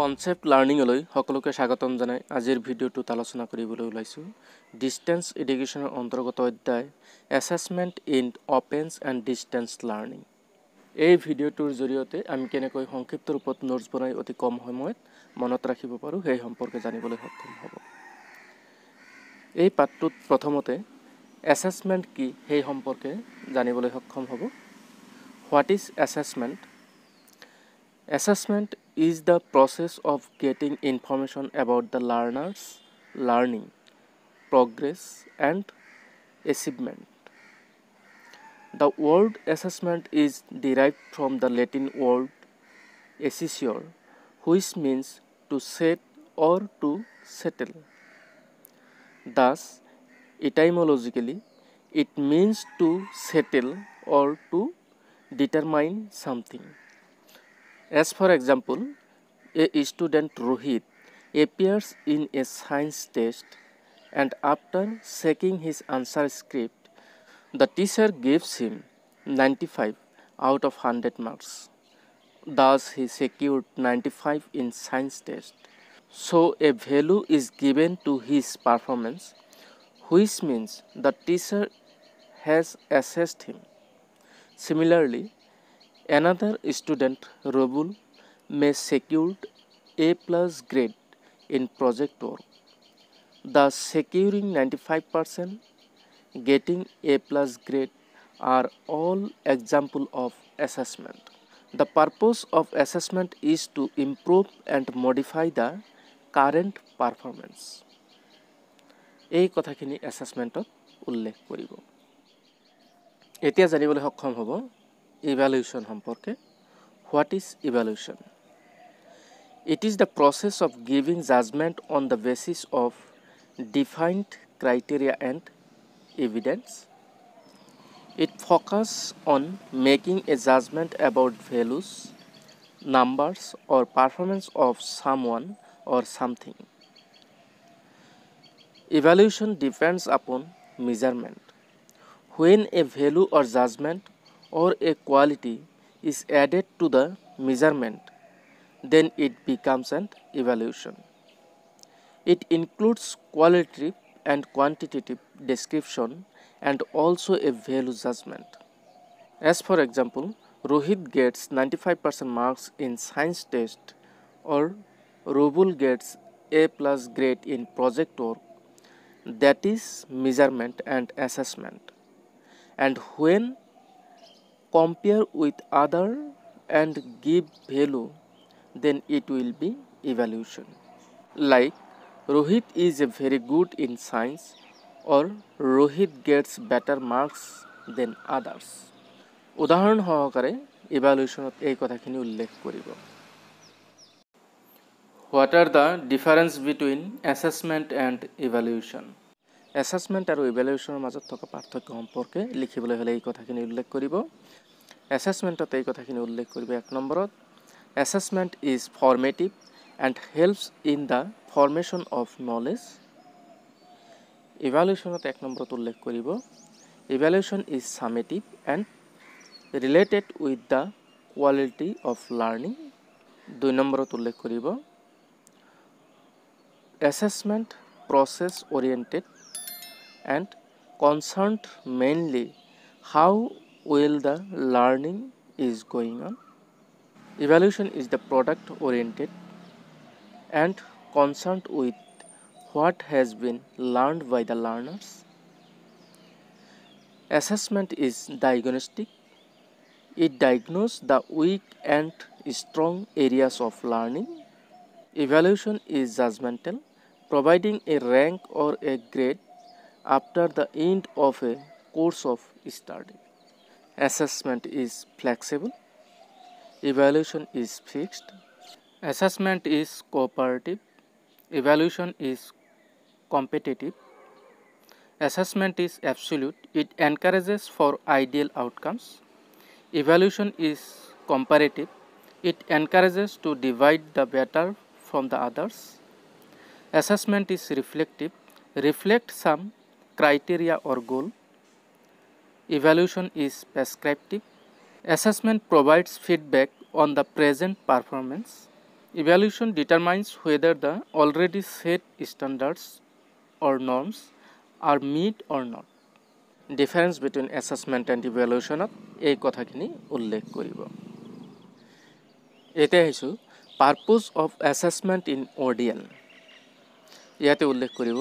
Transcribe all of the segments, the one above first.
Concept লাৰ্ণিঙলৈ সকলোকে স্বাগতম জনাই আজিৰ ভিডিঅ'টোত আলোচনা কৰিবলৈ ওলাইছোঁ ডিষ্টেন্স এডুকেশ্যনৰ অন্তৰ্গত অধ্যায় assessment in open and distance learning. এই ভিডিঅ'টোৰ জৰিয়তে আমি কেনেকৈ সংক্ষিপ্ত ৰূপত নোটছ বনাই অতি কম সময়ত মনত ৰাখিব পাৰোঁ সেই সম্পৰ্কে জানিবলৈ সক্ষম হ'ব। এই পাঠটোত প্ৰথমতে এছেছমেণ্ট কি সেই সম্পৰ্কে জানিবলৈ সক্ষম হ'ব। What is assessment? Assessment is the process of getting information about the learner's learning, progress, and achievement. The word assessment is derived from the Latin word assessore, which means to set or to settle. Thus, etymologically, it means to settle or to determine something. As for example, a student Rohit appears in a science test and after checking his answer script, the teacher gives him 95 out of 100 marks. Thus, he secured 95 in science test. So, a value is given to his performance, which means the teacher has assessed him. Similarly, another student, Robul, may secure A plus grade in project work. Thus, securing 95%, getting A plus grade are all examples of assessment. The purpose of assessment is to improve and modify the current performance. এই কথাখিনি assessmentত উল্লেখ কৰিব। এতিয়া জানিবলৈ সক্ষম হ'ব evaluation সম্পৰ্কে। What is evaluation? It is the process of giving judgment on the basis of defined criteria and evidence. It focuses on making a judgment about values, numbers, or performance of someone or something. Evaluation depends upon measurement. When a value or judgment or a quality is added to the measurement, then it becomes an evaluation. It includes qualitative and quantitative description and also a value judgment. As for example, Rohit gets 95% marks in science test or Robul gets A plus grade in project work. That is measurement and assessment. And when compare with other and give value, then it will be evaluation. Like Rohit is a very good in science or Rohit gets better marks than others. উদাহৰণ সহকাৰে ইভালুৱেশ্যনত এই কথাখিনি উল্লেখ কৰিব। What are the difference between assessment and evaluation? Assessment আৰু ইভালুৱেশ্যনৰ মাজত থকা পাৰ্থক্য সম্পৰ্কে লিখিবলৈ হ'লে এই কথাখিনি উল্লেখ কৰিব। Assessmentত এই কথাখিনি উল্লেখ কৰিব। 1 নম্বৰত assessment is formative and helps in the formation of knowledge. Evaluationত 1 নম্বৰত উল্লেখ কৰিব evaluation is summative and related with the quality of learning. 2 নম্বৰত উল্লেখ কৰিব assessment process oriented and concerned mainly how well the learning is going on. Evaluation is the product oriented and concerned with what has been learned by the learners. Assessment is diagnostic. It diagnoses the weak and strong areas of learning. Evaluation is judgmental, providing a rank or a grade after the end of a course of study. Assessment is flexible. Evaluation is fixed. Assessment is cooperative. Evaluation is competitive. Assessment is absolute. It encourages for ideal outcomes. Evaluation is comparative. It encourages to divide the better from the others. Assessment is reflective. Reflect some criteria or goal. Evaluation is prescriptive. Assessment provides feedback on the present performance. Evaluation determines whether the already set standards or norms are met or not. Difference between assessment and evaluation এই কথাখিনি উল্লেখ কৰিব। এতিয়া আহিছো purpose of assessment in ODL ইয়াতে উল্লেখ কৰিব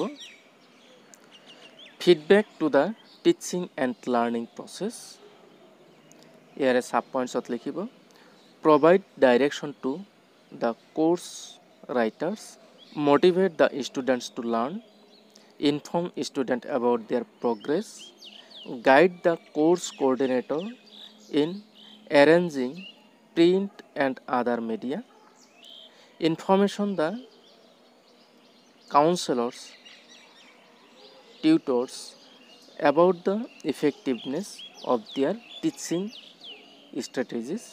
feedback to the teaching and learning process ইয়াৰে sub points লিখিব provide direction to the course writers motivate the students to learn inform students about their progress guide the course coordinator in arranging print and other media information the counselors tutors about the effectiveness of their teaching strategies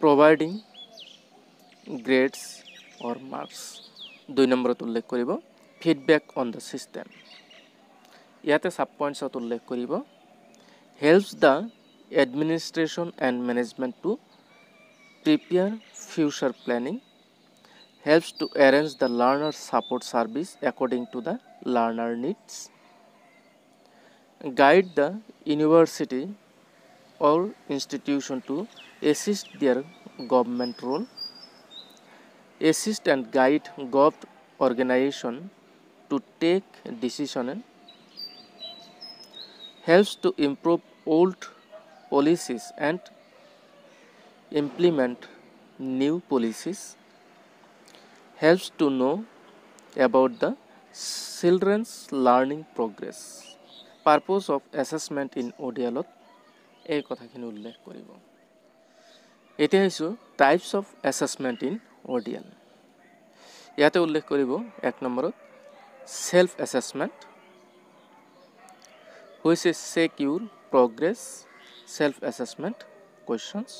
providing grades or marks 2 নম্বৰত উল্লেখ কৰিব feedback on the system ইয়াতে sub points উল্লেখ কৰিব helps the administration and management to prepare future planning helps to arrange the learner support service according to the learner needs guide the university or institution to assist their government role assist and guide government organization to take decision helps to improve old policies and implement new policies helps to know about the children's learning progress purpose of assessment in ODL এই কথাখিনি উল্লেখ কৰিব এতিয়া আহিছো types of assessment in ODL ইয়াতে উল্লেখ কৰিব 1 নম্বৰত self assessment which is check your progress self assessment questions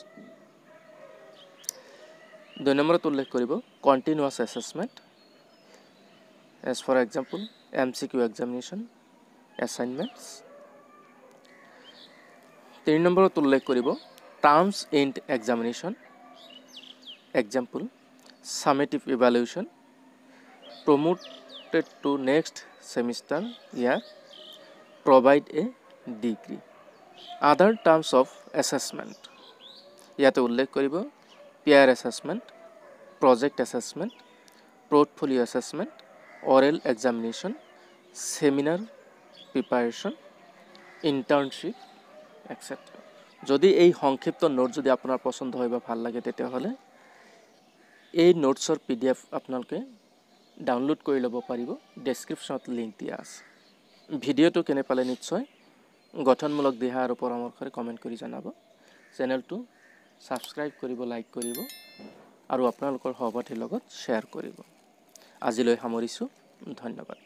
2 নম্বৰত উল্লেখ কৰিব continuous assessment as for example MCQ examination assignments 3 নম্বৰত উল্লেখ কৰিব terms end examination example summative evaluation promoted to next semester year provide a degree other terms of assessment ইয়াতে উল্লেখ কৰিব peer assessment project assessment portfolio assessment oral examination seminar preparation internship etc যদি এই সংক্ষিপ্ত note যদি আপোনাৰ পছন্দ হয় বা ভাল লাগে তেতিয়া হলে এই নোটছৰ PDF আপোনালোকে ডাউনলোড কৰি ল'ব পাৰিব ডেসক্ৰিপচনত লিংক দিয়া আছে ভিডিওটো কেনে পালে নিশ্চয় গঠনমূলক দিহা আৰু পৰামৰ্শৰে কমেন্ট কৰি জনাব চেনেলটো সাবস্ক্ৰাইব কৰিব লাইক কৰিব আৰু আপোনালোকৰ সহপাঠীৰ লগত শ্বেয়াৰ কৰিব আজিলৈ সামৰিছো ধন্যবাদ